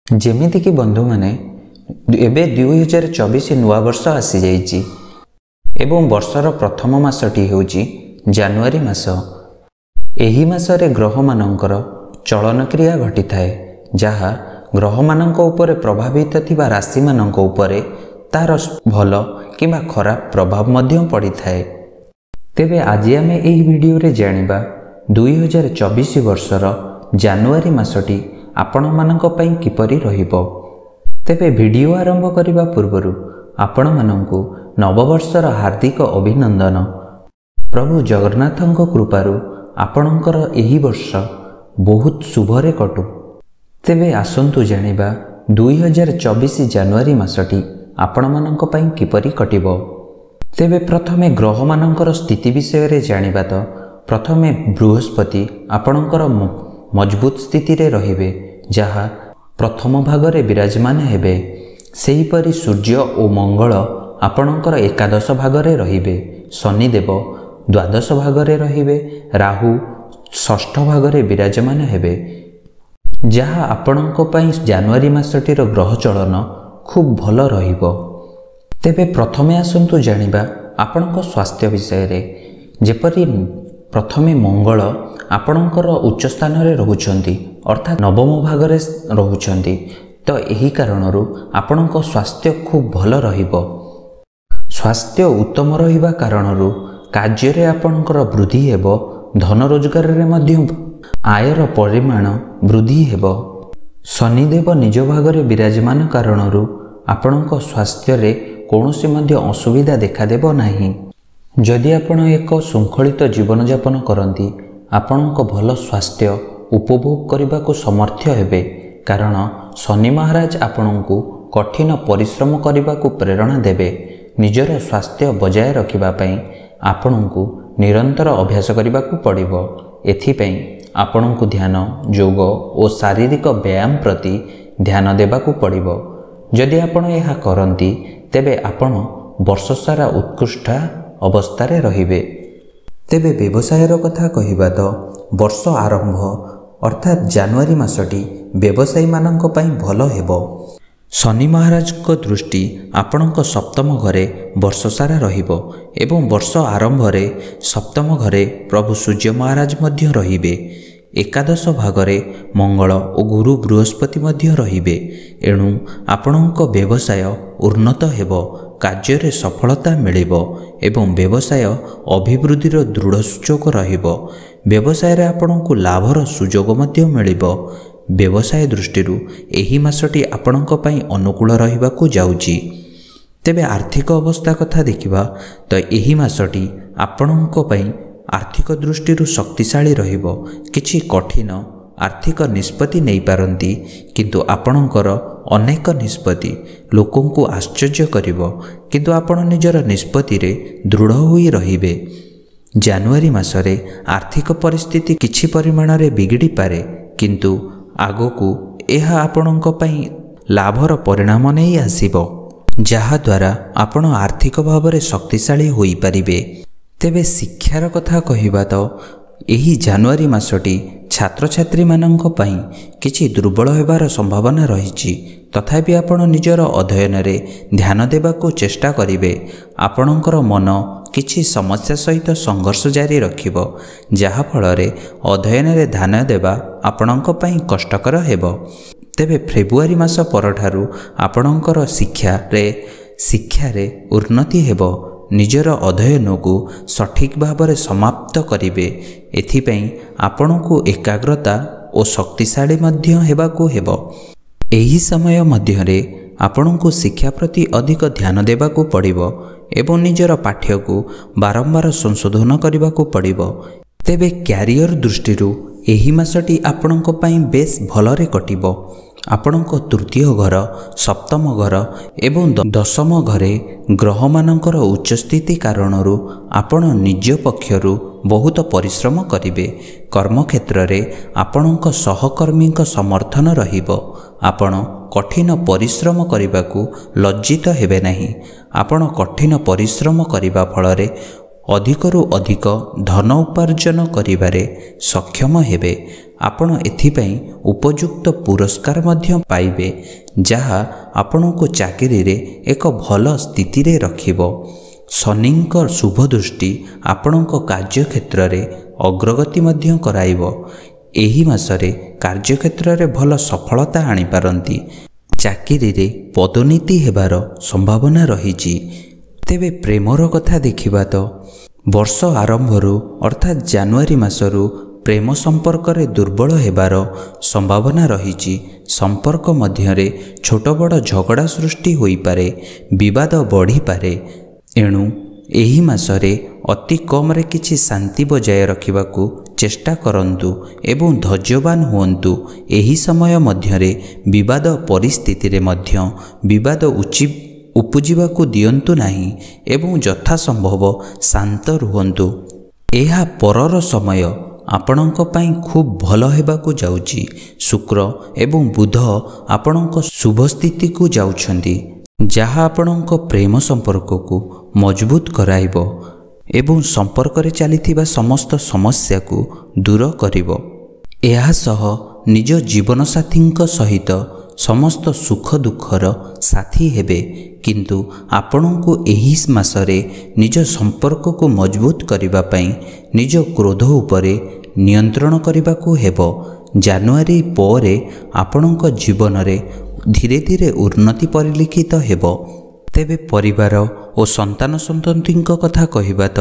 जेमिति कि बंधु माने एबे 2024 नुआ वर्ष आसी जाइछि एवं वर्षर प्रथम मासटी हेउछि जानुआरी मास। एही मासरे ग्रह मानकर चलन क्रिया घटी थाए जहा ग्रह मानक उपरे प्रभावित थिबा राशि मानक उपरे तार भल किंबा खराब प्रभाव मध्य पड़ी थाए। तेबे आज आमे एही वीडियो रे जानिबा 2024 वर्षर जानुआरी मासटी आपण मानक पई किपरि रहिबो। तेबे वीडियो आरंभ करिबा पूर्वरु आपण मानकु नववर्षर हार्दिक अभिनंदन। प्रभु जगन्नाथଙ୍କ कृपारु आपणकर एही वर्ष बहुत शुभरे कटु। तेबे आसंतु जानिबा 2024 जानुआरी मासटी आपण मानक पई किपरि कटिबो। तेबे प्रथमे ग्रह मानकर स्थिति विषय रे जानिबा तो प्रथमे बृहस्पति आपणकर मजबूत स्थिति रे रहिबे जहा प्रथम भागरे विराजमान हेबे। सेहीपरि सूर्य और मंगल आपणकर एकादश भागरे रहिबे। शनिदेव द्वादश भागरे रहिबे। राहु षष्ठ भागरे विराजमान हेबे जहा आपणक पई जानुआरी मासटीर ग्रह चलन खूब भल रहिबो। तेबे प्रथमे आसंतु जानिबा आपणक स्वास्थ्य विषय रे। जेपरि प्रथमे मंगल आपणकर उच्च स्थान रे रहुछंती अर्थात नवम भागरे रहुछंती तो एही कारणरू आपणक स्वास्थ्य खूब भल रहिबो। स्वास्थ्य उत्तम रहिबा कारणरू कार्य रे आपणकर वृद्धि हेबो। धन रोजगार रे मध्य आयर परिमाण वृद्धि हेबो। शनिदेव निज भागरे विराजमान कारणरू आपणक स्वास्थ्य रे कोनोसी मध्य असुविधा देखा देबो नाही। जदि आपण एक शृंखलित जीवन यापन करती आपणक भल स्वास्थ्य उपभोग करने को समर्थ हेबे कारण शनि महाराज आपणको कठिन परिश्रम करने को प्रेरणा देबे। निजर स्वास्थ्य बजाय रखिबा पई आपणको निरंतर अभ्यास करने को पड़िबो। एथिपई आपणको ध्यान योग और शारीरिक व्यायाम प्रति ध्यान देबा को पड़िबो। जदि आपण यह करती तेबे आपण वर्ष सारा उत्कृष्ट अवस्थारे रहिबे। तेबे व्यवसायर कथा कहिबा तो वर्ष आरंभ अर्थात जानुआरी मासटी व्यवसायी मानक पई भल हेबो। शनि महाराज को दृष्टि आपणक सप्तम घरे वर्ष सारा रहिबो एवं वर्ष आरंभ रे सप्तम घरे प्रभु सूर्य महाराज मध्य रहिबे। एकादश भागरे मंगल और गुरु बृहस्पति मध्य रहिबे। एणु आपणक व्यवसाय उन्नत हेबो। कार्य रे सफलता मिलिबो एवं व्यवसाय अभिवृद्धिर दृढ़ सूचक रहिबो। व्यवसाय रे आपणको लाभर सुजोग मध्य मिलिबो। व्यवसाय दृष्टिरु एही मासटी आपणक पई अनुकूल रहिबाकू जाउची। तेबे आर्थिक अवस्था कथा देखिबा तो एही मासटी आपणक पई आर्थिक दृष्टिरु शक्तिशाली रहिबो। किछि कठिन आर्थिक निष्पत्ति नहीं पारंती किंतु आपणकर अनेक निष्पत्ति लोकों को आश्चर्य करिबो किंतु आपण निजर निष्पत्ति रे दृढ़ होई रहिबे। जानुआरी मासरे आर्थिक परिस्थिति किछि परिमाण रे बिगड़ी पारे किंतु आगोकू एहा आपणक पई लाभर परिणाम नहीं आसीबो जहा द्वारा आपण आर्थिक भाव रे शक्तिशाली होई परिबे। तेबे शिक्षार कथा कहिबा तो एही जानुआरी मासटी छात्र छात्री मानक पई किछि दुर्बल हेबार संभावना रहिछि तथापि आपण निजर अध्ययन रे ध्यान देबाकू चेष्टा करिवे। आपणकर मन किछि समस्या सहित संघर्ष जारी रखिबो जहा फलरे अध्ययन रे ध्यान देबा आपणक पई कष्टकर हेबो। तेबे फेब्रुआरी मास परठारु आपणकर शिक्षा रे उन्नति हेबो। निजर अध्ययन को सठिक भाव में समाप्त करिवे। एथिपई आपणको एकाग्रता और शक्तिशाली मध्य हेबाकू हेबो। एही समय मध्य रे आपणको शिक्षा प्रति अधिक ध्यान देबाकू पड़िबो एवं निजर पाठ्य को बारंबार संशोधन करबाकू पड़िबो। तेबे क्यारियर दृष्टिरु एही मासटी आपणको पई बेस भलरे कटिबो। आपणको तृतीय घर सप्तम घर एवं दशम घरे ग्रह मानकर उच्च स्थिति कारणरू आपण निज पक्षरु बहुत परिश्रम करिवे। कर्म क्षेत्र रे आपणक सहकर्मी समर्थन रहिबो। आपण कठिन परिश्रम करबाकू लज्जित हेबे नहीं। आपण कठिन परिश्रम करिबा फलरे ଅଧିକରୁ ଅଧିକ ଧନ ଉପାର୍ଜନ କରିବାରେ ସକ୍ଷମ ହେବେ। ଆପଣ ଏଥିପାଇଁ ଉପଯୁକ୍ତ ପୁରସ୍କାର ମଧ୍ୟ ପାଇବେ, ଯାହା ଆପଣଙ୍କୁ ଚାକିରିରେ ଏକ ଭଲ ସ୍ଥିତିରେ ରଖିବ। ଶନିଙ୍କ ଶୁଭ ଦୃଷ୍ଟି ଆପଣଙ୍କ କାର୍ଯ୍ୟକ୍ଷେତ୍ରରେ ଅଗ୍ରଗତି ମଧ୍ୟ କରାଇବ। ଏହି ମାସରେ କାର୍ଯ୍ୟକ୍ଷେତ୍ରରେ ଭଲ ସଫଳତା ଆଣିପାରନ୍ତି। ଚାକିରିରେ ପଦୋନ୍ନତି ହେବାର ସମ୍ଭାବନା ରହିଛି। ତେବେ ପ୍ରେମର କଥା ଦେଖିବା ତ ବର୍ଷ ଆରମ୍ଭରୁ ଅର୍ଥାତ୍ ଜାନୁଆରୀ ମାସରୁ ପ୍ରେମ ସମ୍ପର୍କରେ ଦୁର୍ବଳ ହେବାର ସମ୍ଭାବନା ରହିଛି। ସମ୍ପର୍କ ମଧ୍ୟରେ ଛୋଟ ବଡ଼ ଝଗଡ଼ା ସୃଷ୍ଟି ହୋଇପାରେ, ବିବାଦ ବଢ଼ିପାରେ। ଏଣୁ ଏହି ମାସରେ ଅତି କମ୍ରେ କିଛି ଶାନ୍ତି ବଜାୟ ରଖିବାକୁ ଚେଷ୍ଟା କରନ୍ତୁ ଏବଂ ଧୈର୍ଯ୍ୟବାନ ହୁଅନ୍ତୁ। ଏହି ସମୟ ମଧ୍ୟରେ ବିବାଦ ପରିସ୍ଥିତିରେ ମଧ୍ୟ ବିବାଦ ଉପୁଜିବାକୁ ଦିଅନ୍ତୁ ନାହିଁ ଏବଂ ଯଥାସମ୍ଭବ ଶାନ୍ତ ରୁହନ୍ତୁ। ଏହା ପରର ସମୟ ଆପଣଙ୍କ ପାଇଁ ଖୁବ୍ ଭଲ ହେବାକୁ ଯାଉଛି। ଶୁକ୍ର ଏବଂ ବୁଧ ଆପଣଙ୍କ ଶୁଭ ସ୍ଥିତିକୁ ଯାଉଛନ୍ତି, ଯାହା ଆପଣଙ୍କ ପ୍ରେମ ସମ୍ପର୍କକୁ ମଜବୁତ କରାଇବ ଏବଂ ସମ୍ପର୍କରେ ଚାଲିଥିବା ସମସ୍ତ ସମସ୍ୟାକୁ ଦୂର କରିବ। ଏହା ସହ ନିଜ ଜୀବନସାଥୀଙ୍କ ସହିତ ସମସ୍ତ ସୁଖ ଦୁଃଖର ସାଥୀ ହେବେ। କିନ୍ତୁ ଆପଣଙ୍କୁ ଏହି ମାସରେ ନିଜ ସମ୍ପର୍କକୁ ମଜବୁତ କରିବା ପାଇଁ ନିଜ କ୍ରୋଧ ଉପରେ ନିୟନ୍ତ୍ରଣ କରିବାକୁ ହେବ। ଜାନୁଆରୀ ପରେ ଆପଣଙ୍କ ଜୀବନରେ ଧୀରେ ଧୀରେ ଉନ୍ନତି ପରିଲକ୍ଷିତ ହେବ। ତେବେ ପରିବାର ଓ ସନ୍ତାନ ସନ୍ତତିଙ୍କ କଥା କହିବା ତ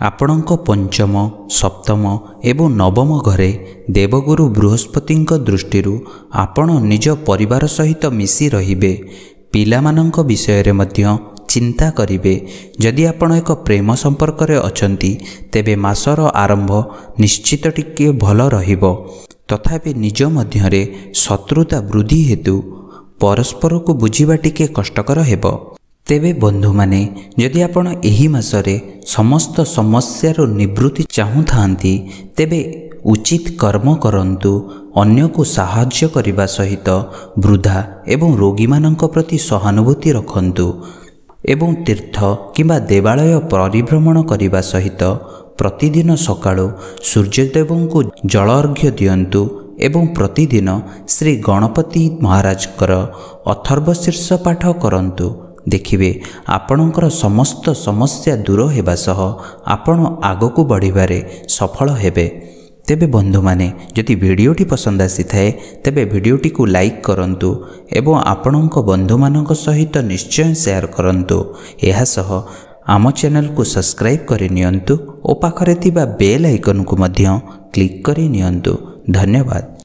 ଆପଣଙ୍କ ପଞ୍ଚମ, ସପ୍ତମ ଏବଂ ନବମ ଘରେ ଦେବଗୁରୁ ବୃହସ୍ପତିଙ୍କ ଦୃଷ୍ଟିରୁ ଆପଣ ନିଜ ପରିବାର ସହିତ ମିଶି ରହିବେ। ପିଲାମାନଙ୍କ ବିଷୟରେ ମଧ୍ୟ ଚିନ୍ତା କରିବେ। ଯଦି ଆପଣ ଏକ ପ୍ରେମ ସମ୍ପର୍କରେ ଅଛନ୍ତି, ତେବେ ମାସର ଆରମ୍ଭ ନିଶ୍ଚିତ ଟିକିଏ ଭଲ ରହିବ। ତଥାପି ନିଜ ମଧ୍ୟରେ ଶତ୍ରୁତା ବୃଦ୍ଧି ହେତୁ ପରସ୍ପରକୁ ବୁଝିବା ଟିକିଏ କଷ୍ଟକର ହେବ। ତେବେ ବନ୍ଧୁମାନେ, ଯଦି ଆପଣ ଏହି ମାସରେ ସମସ୍ତ ସମସ୍ୟାରୁ ନିବୃତ୍ତି ଚାହୁଁଥାନ୍ତି, ତେବେ ଉଚିତ କର୍ମ କରନ୍ତୁ। ଅନ୍ୟକୁ ସାହାଯ୍ୟ କରିବା ସହିତ ବୃଦ୍ଧା ଏବଂ ରୋଗୀମାନଙ୍କ ପ୍ରତି ସହାନୁଭୂତି ରଖନ୍ତୁ ଏବଂ ତୀର୍ଥ କିମ୍ବା ଦେବାଳୟ ପରିଭ୍ରମଣ କରିବା ସହିତ ପ୍ରତିଦିନ ସକାଳୁ ସୂର୍ଯ୍ୟଦେବଙ୍କୁ ଜଳ ଅର୍ଘ୍ୟ ଦିଅନ୍ତୁ ଏବଂ ପ୍ରତିଦିନ ଶ୍ରୀ ଗଣପତି ମହାରାଜଙ୍କର ଅଥର୍ବଶୀର୍ଷ ପାଠ କରନ୍ତୁ। ଦେଖିବେ ଆପଣଙ୍କର ସମସ୍ତ ସମସ୍ୟା ଦୂର ହେବା ସହ ଆପଣ ଆଗକୁ ବଢ଼ିବାରେ ସଫଳ ହେବେ। ତେବେ ବନ୍ଧୁମାନେ, ଯଦି ଭିଡ଼ିଓଟି ପସନ୍ଦ ଆସିଥାଏ, ତେବେ ଭିଡ଼ିଓଟିକୁ ଲାଇକ୍ କରନ୍ତୁ ଏବଂ ଆପଣଙ୍କ ବନ୍ଧୁମାନଙ୍କ ସହିତ ନିଶ୍ଚୟ ସେୟାର କରନ୍ତୁ। ଏହା ସହ ଆମ ଚ୍ୟାନେଲକୁ ସବସ୍କ୍ରାଇବ୍ କରିନିଅନ୍ତୁ ଓ ପାଖରେ ଥିବା ବେଲ୍ ଆଇକନକୁ ମଧ୍ୟ କ୍ଲିକ୍ କରିନିଅନ୍ତୁ। ଧନ୍ୟବାଦ।